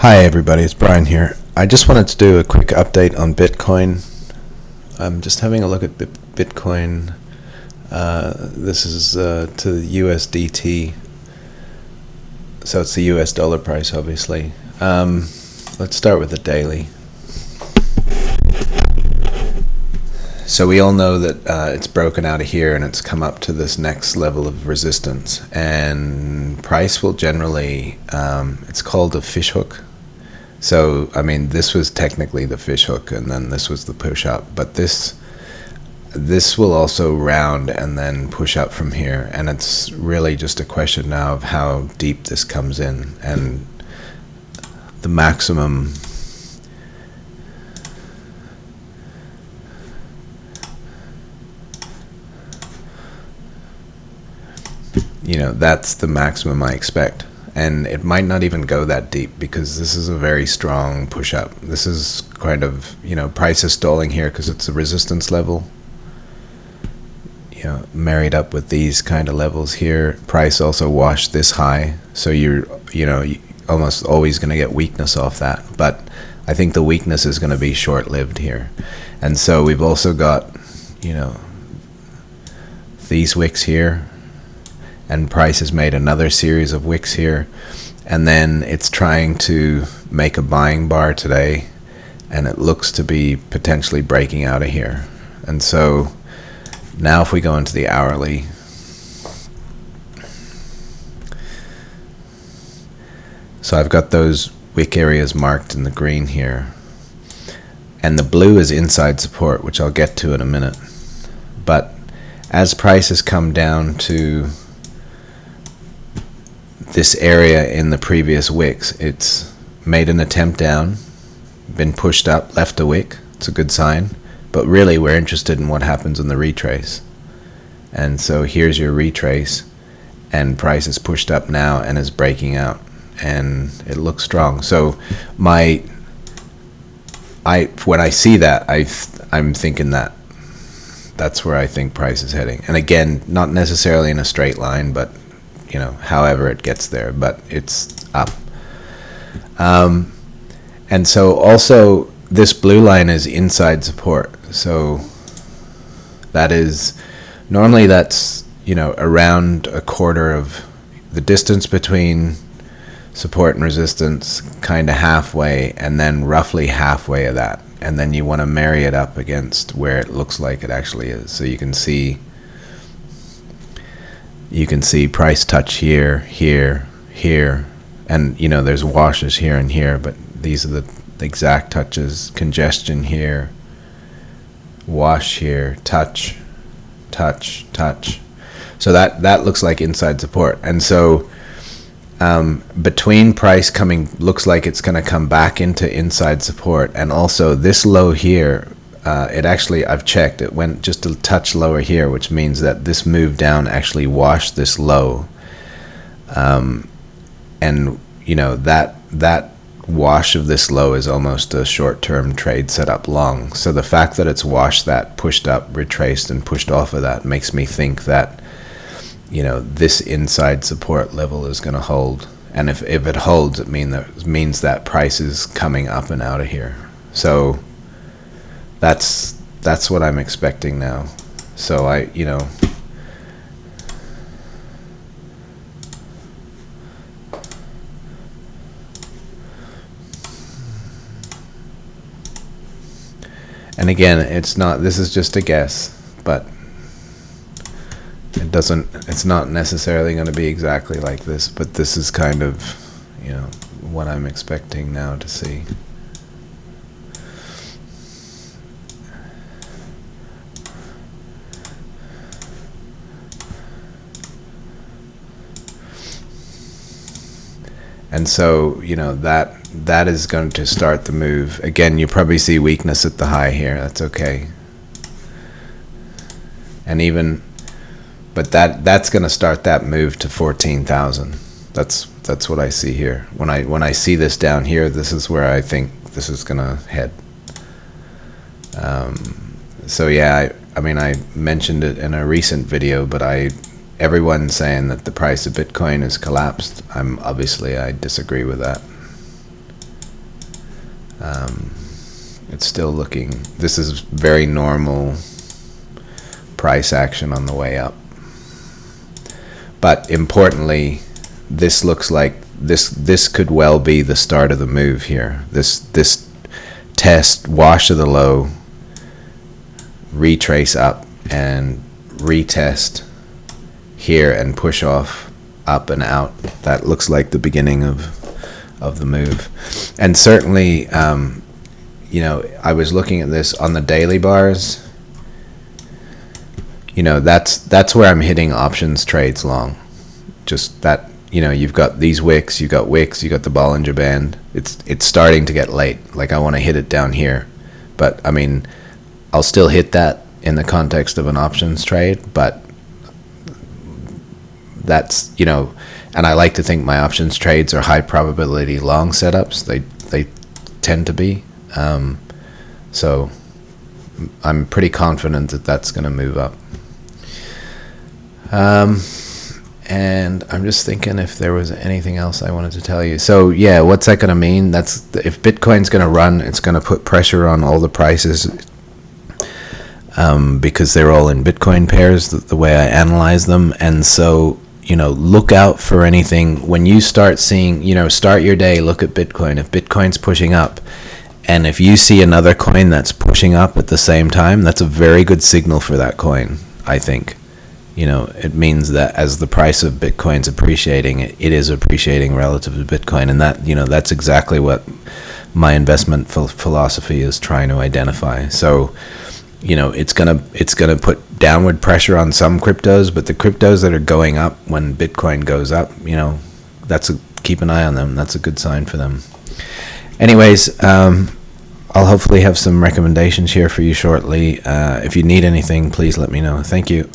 Hi everybody, it's Brian here. I just wanted to do a quick update on Bitcoin. I'm just having a look at Bitcoin. This is to the USDT, so it's the US dollar price obviously. Let's start with the daily. So we all know that it's broken out of here and it's come up to this next level of resistance, and price will generally, it's called a fishhook. So, I mean, this was technically the fishhook and then this was the push up, but this will also round and then push up from here, and it's really just a question now of how deep this comes in, and the maximum that's the maximum I expect. And it might not even go that deep because this is a very strong push up. This is kind of, price is stalling here because it's a resistance level. Married up with these kind of levels here. Price also washed this high. So you're almost always going to get weakness off that. But I think the weakness is going to be short-lived here. And so we've also got, these wicks here. And price has made another series of wicks here, and then it's trying to make a buying bar today, and it looks to be potentially breaking out of here. And so now if we go into the hourly, so I've got those wick areas marked in the green here, and the blue is inside support, which I'll get to in a minute. But as price has come down to this area in the previous wicks, it's made an attempt down, been pushed up, left a wick. It's a good sign, but really we're interested in what happens in the retrace. And so here's your retrace, and price is pushed up now and is breaking out, and it looks strong. So when I see that, I'm thinking that's where I think price is heading. And again, not necessarily in a straight line, but however it gets there, but it's up. And so also this blue line is inside support. So that is, normally that's, around a quarter of the distance between support and resistance, kind of halfway, and then roughly halfway of that. And then you want to marry it up against where it looks like it actually is. So you can see price touch here, here, here, and there's washes here and here, but these are the exact touches. Congestion here, wash here, touch, touch, touch. So that looks like inside support. And so between price looks like it's going to come back into inside support, and also this low here, it actually, I've checked, it went just a touch lower here, which means that this move down actually washed this low. And that wash of this low is almost a short-term trade setup long. So the fact that it's washed that, pushed up, retraced, and pushed off of that makes me think that this inside support level is going to hold. And if it holds, it means that price is coming up and out of here. So that's what I'm expecting now. So and again, it's this is just a guess, but it's not necessarily going to be exactly like this, but this is kind of, what I'm expecting now to see. And so, that is going to start the move. Again, you probably see weakness at the high here. That's okay. And but that's going to start that move to 14,000. That's what I see here. When I see this down here, this is where I think this is going to head. So yeah, I mean, I mentioned it in a recent video, but everyone's saying that the price of Bitcoin has collapsed. I disagree with that. It's still looking, this is very normal price action on the way up. But importantly, this looks like this could well be the start of the move here. This test, wash of the low, retrace up and retest here and push off up and out. That looks like the beginning of the move. And certainly, you know, I was looking at this on the daily bars. You know, that's where I'm hitting options trades long. Just that, you know, you've got these wicks, you've got the Bollinger Band. It's starting to get late. Like, I want to hit it down here. But I mean, I'll still hit that in the context of an options trade, but that's, you know, and I like to think my options trades are high probability long setups. They tend to be. So I'm pretty confident that that's going to move up. And I'm just thinking if there was anything else I wanted to tell you. So yeah, what's that going to mean? That's if Bitcoin's going to run, it's going to put pressure on all the prices, because they're all in Bitcoin pairs, the way I analyze them. And so, you know, look out for anything when you start seeing, you know, start your day, look at Bitcoin. If Bitcoin's pushing up, and if you see another coin that's pushing up at the same time, that's a very good signal for that coin, I think. You know, it means that as the price of Bitcoin's appreciating, it is appreciating relative to Bitcoin. And that, you know, that's exactly what my investment philosophy is trying to identify. So, you know, it's gonna put downward pressure on some cryptos, but the cryptos that are going up when Bitcoin goes up, you know, keep an eye on them. That's a good sign for them. Anyways, I'll hopefully have some recommendations here for you shortly. If you need anything, please let me know. Thank you.